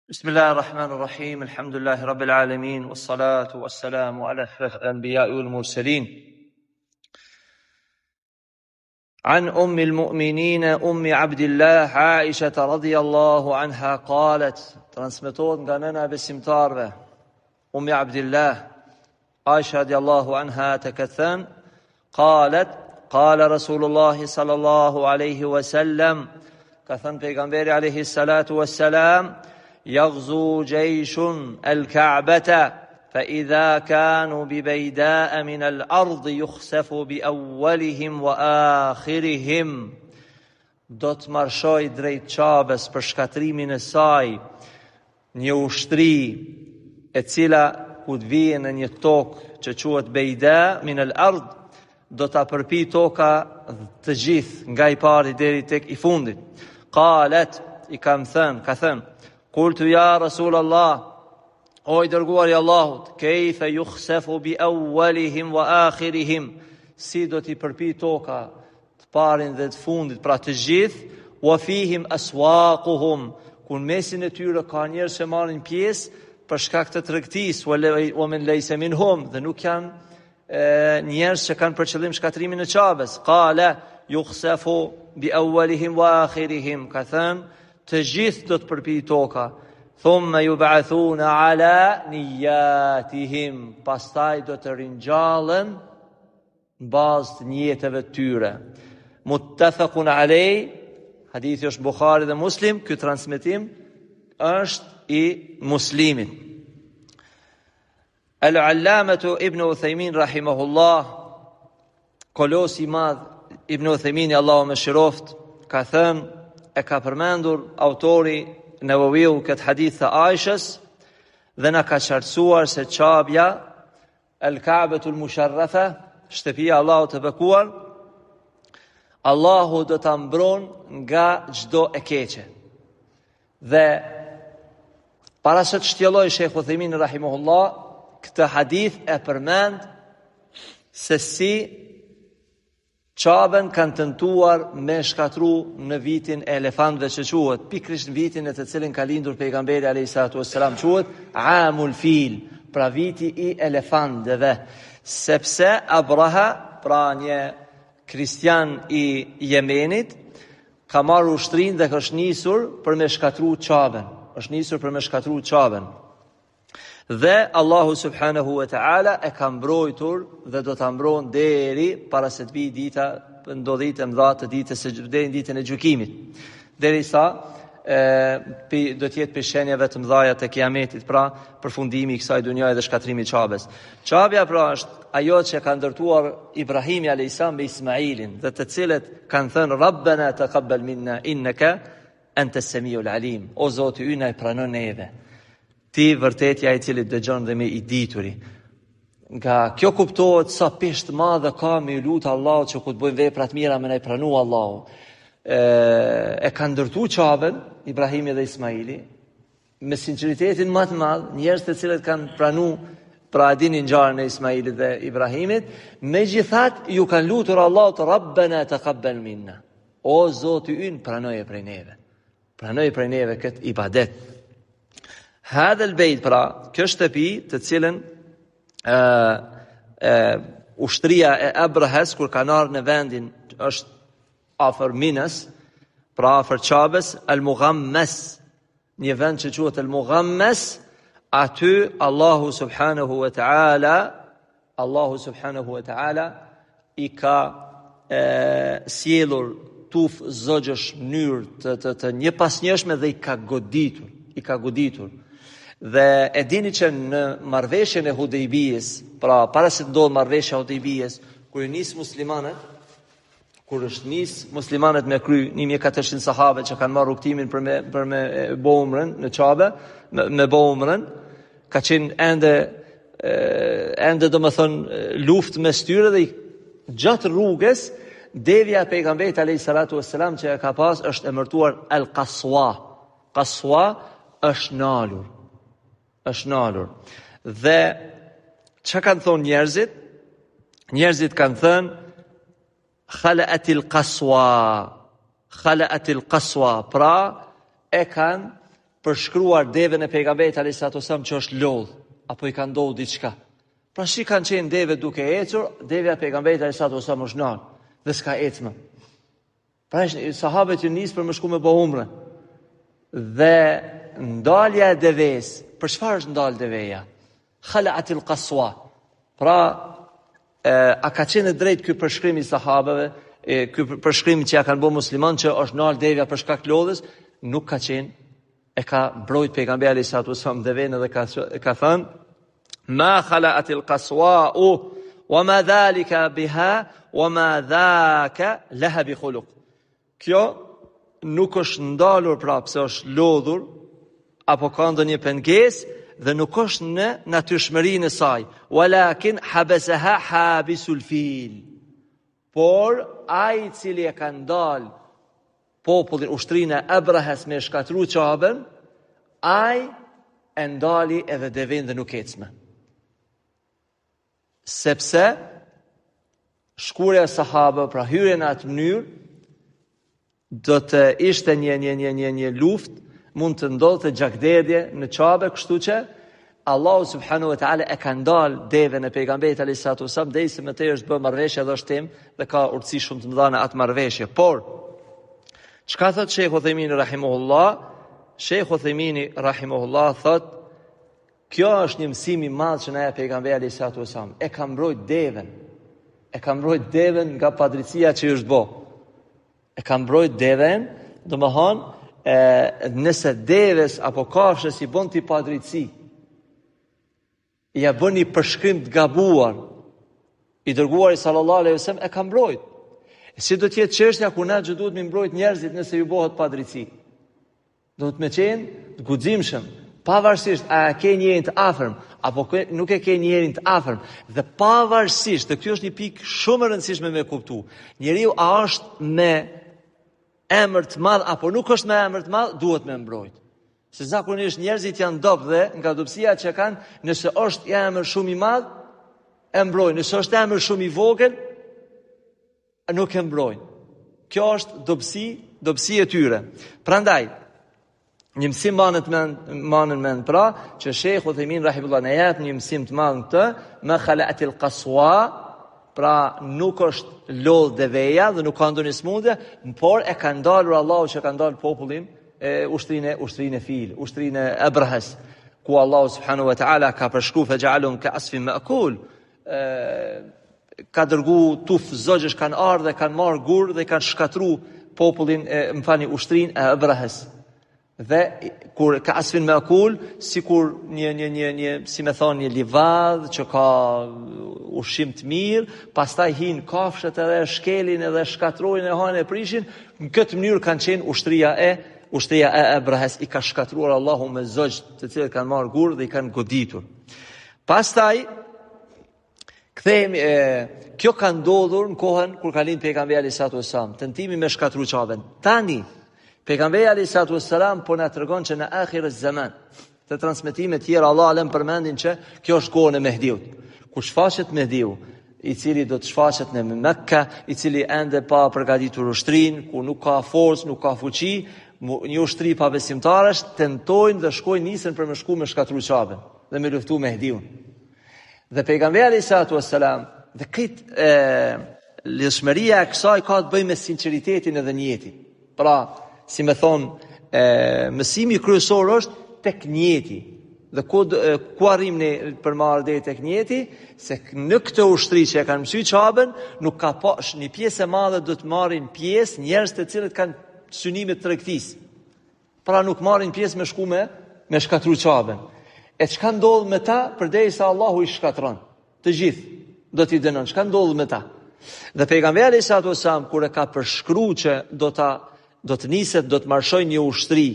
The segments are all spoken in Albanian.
بسم الله الرحمن الرحيم الحمد لله رب العالمين والصلاة والسلام على أشرف الأنبياء والمرسلين عن أم المؤمنين أم عبد الله عائشة رضي الله عنها قالت ترانسميتون غاننا بسمتار أم عبد الله عائشة رضي الله عنها تكثن قالت قال رسول الله صلى الله عليه وسلم كثن پیغمبر عليه الصلاة والسلام يغزو جيش الكعبة فإذا كانوا ببيداء من الأرض يخسف بأولهم وآخرهم do të marshoj drejt Qabës për shkatrimin e saj një ushtri e cila ku të vijë në një tokë që quhet Bejda min al-ard do ta përpi toka të gjithë nga i pari deri tek i fundit. Qalet i ka thënë Qultu ja Rasulallah, o i dërguari i Allahut, kejfe yukhsafu bi awwalihim wa akhirihim, si do t'i përpi toka të parin dhe të fundit, pra të gjithë, wa fihim aswaquhum, ku në mesin e tyre ka njerëz që marrin pjesë për shkak të tregtisë, wa men laysa minhum, dhe nuk janë njerëz që kanë për qëllim shkatrimin e Qabës. Qala yukhsafu bi awwalihim wa akhirihim, ka thënë të gjithë do të përpi toka. Thumma yub'athuna ala niyatihim, pastaj do të ringjallen në bazë të niyeteve të tyre. Muttafaqun alej, hadithi është Bukhari dhe Muslim, ky transmetim është i Muslimit. Al-Allamatu Ibn Uthaymin rahimahullah, kolosi i madh Ibn Uthaymin, Allahu më shiroft, ka thënë, e ka përmendur autori Nawawiu këtë hadith të Aishës dhe na ka qartësuar se Qabja, el-Ka'betul Musharrafa, shtëpia Allahut të bekuar, Allahu do ta mbron nga çdo e keqe. Dhe para se të shtjelloj Sheikh Uthaymin rahimahullah, këtë hadith e përmend se si Qabën kanë tentuar me shkatru në vitin e elefantëve që quhet, pikrisht në vitin e të cilin ka lindur pejgamberi alayhi salatu wassalam, quhet Amul Fil, pra viti i elefantëve, sepse Abraha, pra një kristian i Yemenit, ka marrë ushtrinë dhe është nisur për me shkatru Qabën. Dhe Allahu subhanahu wa ta'ala e ka mbrojtur dhe do ta mbron deri para se të vijë dita, ndodhit e mëdha të ditën e gjykimit. Derisa do të jetë pishenjave të mëdha të kiametit, pra përfundimi i kësaj dunjaje dhe shkatrimi i Qabës. Qabja pra është ajo që ka ndërtuar Ibrahimi alayhis salam me Ismailin, dhe të cilët kanë thënë Rabbana taqabbal minna innaka antas samiul alim, o Zoti ynë e pranon neve. Ti vërtetja i cili dëgjon dhe me i dituri. Nga kjo kuptohet sa peshë madhe ka me lutë Allahu që ku të bëjmë vepra të mira me na i pranu Allahu. E kanë ndërtu Qabën Ibrahimi dhe Ismaili me sinqeritetin më të madh, njerëz të cilët kanë pranu, pra dinin ngjarjen e Ismailit dhe Ibrahimit, megjithatë ju kanë lutur Allahut Rabbana taqabbal minna. O Zoti ynë, pranoje prej neve. Pranoje prej neve këtë ibadet. Hadha al-bayt, pra kjo shtëpi të cilën ushtria e Abrahas kur kanë ardhur në vendin është afër Minës, pra afër Qabës, al-Mughammas, një vend që quhet al-Mughammas, aty Allahu subhanahu wa ta'ala i ka sjellur tuf zogjësh mënyrë të një pasnjëshme dhe i ka goditur. Dhe e dini që në marrëveshjen e Hudejbijës, pra para se të ndodhë marrëveshja e Hudejbijës, kur është nis muslimanët me kry 1400 sahabe që kanë marrë rukëtimin për me bo umrën në Qabë, me bo umrën, ka qenë ende domethënë luftë mes tyre dhe gjatë rrugës devja e pejgamberit alayhis salatu wassalam që ka pas është emërtuar al-Qaswa. Qaswa është nalur. Dhe që kanë thonë njerëzit? Njerëzit kanë thënë khala'atil qaswa, pra e kanë përshkruar devën e pejgamberit alayhis salam që është lodh, apo i ka ndodhur diçka. Pra shi kanë qenë deve duke ecur, devja e pejgamberit alayhis salam është nal dhe s'ka ecë më. Pra sahabët që nisë për më shku me bo umre. Dhe ndalja e deves, për çfarë është ndalë deveja? Khala'atil qaswa. Pra, a ka qenë drejt ky përshkrim i sahabëve, ky përshkrim që ja kanë bërë musliman që është ndalë devja për shkak lodhës, nuk ka qenë. E ka mbrojt pejgamberi alayhis salam deven dhe ka thënë: "Ma khala'atil qaswa wa ma dhalika biha wa ma dhaka laha bi khuluq." Kjo nuk është ndalur prapë se është lodhur apo ka ndonjë pengesë dhe nuk është në natyrshmërinë e saj. Walakin habasaha habisul fil. Por ai i cili e ka ndal popullin ushtrinë e Abrahas me shkatru Qabën, ai e ndali edhe devin dhe nuk ecme. Sepse shkurja e sahabëve, pra hyrja në atë mënyrë, do të ishte një luft, mund të ndodhte gjakderdhje në Qabë, kështu që Allahu subhanahu wa taala e ka ndal devën e pejgamberit alayhis salam derisa më tej është bë marrëveshje dhe është tim dhe ka urtësi shumë të mëdha në atë marrëveshje. Por çka thot Sheikh Uthaymin rahimahullah? Sheikh Uthaymin rahimahullah thot, kjo është një mësim i madh që na e pejgamberi alayhis salam e ka mbrojt devën. E ka mbrojt devën nga padrejtia që është bë. E ka mbrojt devën, domethënë, nëse devës apo kafshës i bën ti padrejti, ja bën një përshkrim të gabuar, i dërguari sallallahu alaihi wasallam e ka mbrojt. Si do të jetë çështja ku na duhet të mbrojt njerëzit nëse ju bëhet padrejti? Do të më qenë të guximshëm, pavarësisht a ke njërin të afërm apo nuk e ke njërin të afërm, dhe pavarësisht, dhe kjo është një pikë shumë e rëndësishme me kuptu, njeriu a është me emër të madh apo nuk është me emër të madh, duhet me mbrojt. Se zakonisht njerëzit janë dobë dhe nga dobësia që kanë, nëse është emër shumë i madh, e mbrojnë. Nëse është emër shumë i vogël, nuk e mbrojnë. Kjo është dobësi e tyre. Prandaj, një mësim manën mend pra, që Sheikh Uthaymin rahimahullah na jep një mësim të madh këtë, ma khala'atil qaswa, pra nuk është lodh deveja dhe nuk ka ndonjë smundje, por e ka ndalur Allahu që ka ndalur popullin ushtrinë e fil, ushtrinë e Abrahas, ku Allahu subhanahu wa taala ka përshkruar fe ja'alum ka asfin ma'kul, ka dërgu tuf zogjësh kanë ardhur dhe kanë marrë gur dhe kanë shkatruar popullin, ushtrinë e Abrahas. Dhe kur ka asfin ma'kul, sikur një si më thon një livadh që ka ushqim të mirë, pastaj hin kafshët edhe shkelin edhe shkatrojnë e hanë e prishin, në këtë mënyrë kanë qenë ushtria e Abrahas, i ka shkatruar Allahu me zogj të cilët kanë marrë gur dhe i kanë goditur. Pastaj kthehemi, kjo ka ndodhur në kohën kur ka lind pejgamberi alayhis salam, tentimi me shkatru Qabën. Tani pejgamberi alayhis salam po na tregon që në akhir zaman, të transmetime tjera Allah alem përmendin që kjo është kohën e Mehdiut. Kur shfaqet Mehdiu, i cili do të shfaqet në Mekka, i cili ende pa përgatitur ushtrinë, ku nuk ka forcë, nuk ka fuqi, një ushtri pa besimtarësh tentojnë dhe shkojnë nisën për me shku me shkatru Qabën dhe me luftu Mehdiun. Dhe pejgamberi alayhis salam, dhe këtë lidhshmëria e kësaj ka të bëjë me sinqeritetin edhe njëti. Pra, si me thonë, mësimi kryesor është tek njëti. Dhe ku arrim ne për marrë dhe tek njëti, se në këtë ushtri që e kanë mësy Qabën, nuk ka pash një pjesë e madhe do të marrin pjesë njerëz të cilët kanë synime të tregtisë. Pra nuk marrin pjesë me shku me shkatru Qabën. E çka ndodh me ta përderisa Allahu i shkatron? Të gjithë do t'i dënon. Çka ndodh me ta? Dhe pejgamberi alayhis salam kur e ka përshkruar që do të niset, do të marshojë një ushtri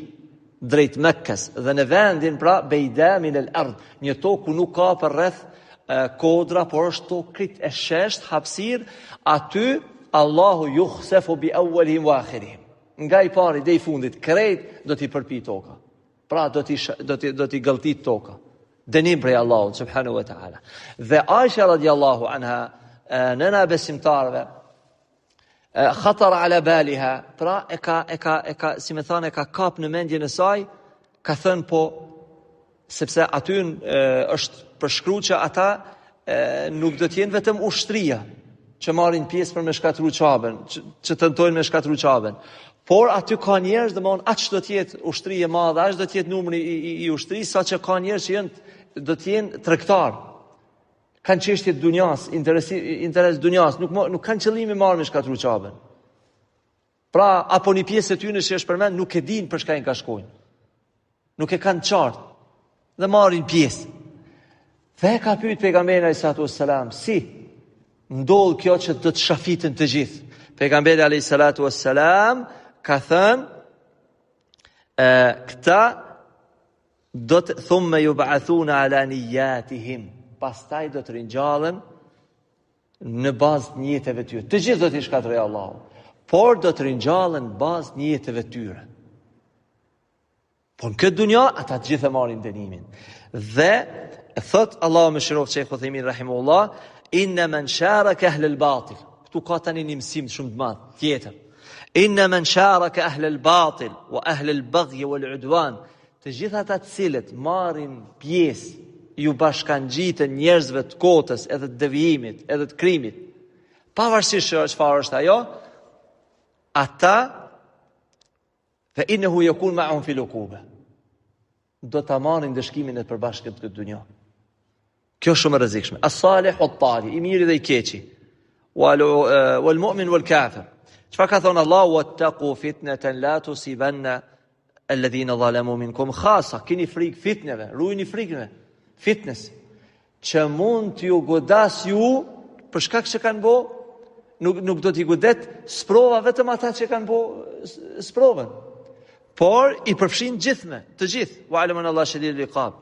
drejt Mekkës dhe në vendin pra Bejda min al-ard, një tokë ku nuk ka për rreth kodra, por është tokë krit e shesht, hapësirë, aty Allahu yukhsafu bi awwalihim wa akhirihim. Nga i pari dhe i fundit, krejt do t'i përpi toka. Pra do t'i gëlltit toka. Dënim prej Allahut subhanahu wa taala. Dhe Aisha radiallahu anha, nëna besimtarve, khatar ala baliha, pra e ka si me thane, e ka kap në mendjen e saj Ka thënë po, sepse aty është përshkruar që ata nuk do të jenë vetëm ushtria që marrin pjesë për me shkatru Qabën, që tentojnë me shkatru Qabën. Por aty ka njerëz, domthon aq do të jetë ushtri e madhe, aq do të jetë numri i ushtrisë, saqë ka njerëz që do të jenë tregtar. Kanë çështje të dunjas, interes dunjas, nuk kanë qëllim të marrin me shkatru Qabën. Pra, apo një pjesë e tyre që është përmend nuk e dinë për çka i ka shkojnë. Nuk e kanë qartë dhe marrin pjesë. Dhe ka pyet pejgamberi alayhi salatu wassalam, si ndodh kjo që do të shafiten të gjithë? Pejgamberi alayhi salatu wassalam ka thënë, këta do të thumë yub'athuna ala niyatihim, pastaj do të ringjallen në bazë të niyeteve tyre. Të gjithë do të shkatërrojë Allahu, por do të ringjallen në bazë të niyeteve tyre. Po në këtë dunja ata të gjithë marrin dënimin. Dhe thot Allahu më shirov Sheikh Uthaymin rahimahullah, inna man sharaka ahl al-batil. Ktu ka tani një mësim shumë të madh tjetër. Inna man sharaka ahl al-batil wa ahl al-baghy wal-udwan. Të gjithë ata të cilët marrin pjesë, ju bashkangjiten njerëzve të kotës, edhe të devijimit, edhe të krimit, pavarësisht çfarë është ajo, ata fa innahu yakun ma'hum fi al-uquba. Do ta marrin dëshkimin e përbashkët të këtë dunjë. Kjo është shumë e rrezikshme. As-salih wat-tali, i miri dhe i keqi. Wal-mu'min wal-kafir. Çfarë ka thënë Allahu, wattaqu fitnatan la tusibanna alladhina zalamu minkum khassa. Keni frikë fitneve, ruajini frikën, fitnes, që mund t'ju godas ju për shkak që kanë bë, nuk do t'i godet sprova vetëm ata që kanë bë sprovën, por i përfshin të gjithë. Wa alaman Allah shadidul iqab.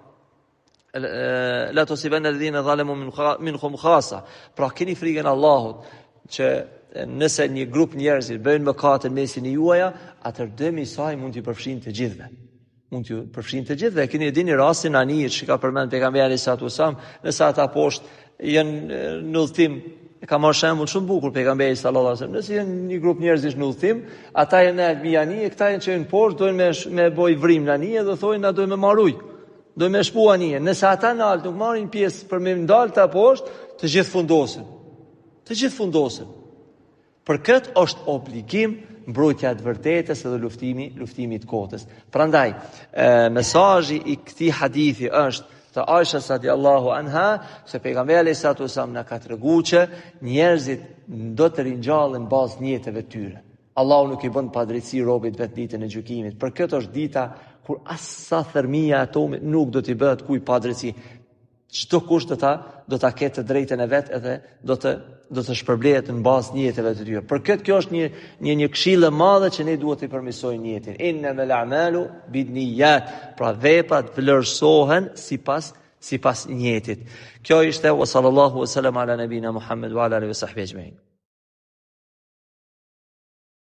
La tusibanna alladhina zalamu minkum khassa. Pra keni frikën Allahut që nëse një grup njerëzish bëjnë mëkate në mesin e juaja, atëherë dëmi i saj mund t'i përfshin të gjithëve. Mund t'ju përfshin të gjithë. Dhe keni dini rastin Anijit që ka përmend pejgamberi sallallahu alajhi wasallam, nëse ata poshtë janë në udhtim, ka marrë shembull shumë bukur pejgamberi sallallahu alajhi wasallam. Nëse janë një grup njerëzish në udhtim, ata janë në Anije, këta janë që janë poshtë, dojnë me boj vrim në Anije dhe thonë na dojmë marr ujë, dojmë me shpu Anije. Nëse ata në altë nuk marrin pjesë për me ndalë ta poshtë, të gjithë fundosen. Të gjithë fundosen. Për këtë është obligim mbrojtja e vërtetës edhe luftimi i kotës. Prandaj, mesazhi i këtij hadithi është të Aisha radiallahu anha, se pejgamberi alayhi salatu wasallam na ka treguar që njerëzit do të ringjallen bazë niyeteve të tyre. Allahu nuk i bën padrejti robit vetë ditën e gjykimit. Për këtë është dita kur as sa thërmia e atomit nuk do t'i bëhet kujt padrejti. Çdo kush do ta ketë të drejtën e vet edhe do të shpërblehet në bazë niyeteve të tyre. Për këtë kjo është një këshill e madhe që ne duhet të përmirësojmë niyetin. Innamal a'malu binniyat. Pra veprat vlerësohen sipas niyetit. Kjo ishte wa sallallahu wa sallam ala nabina Muhammad wa ala alihi wa sahbihi ajma'in.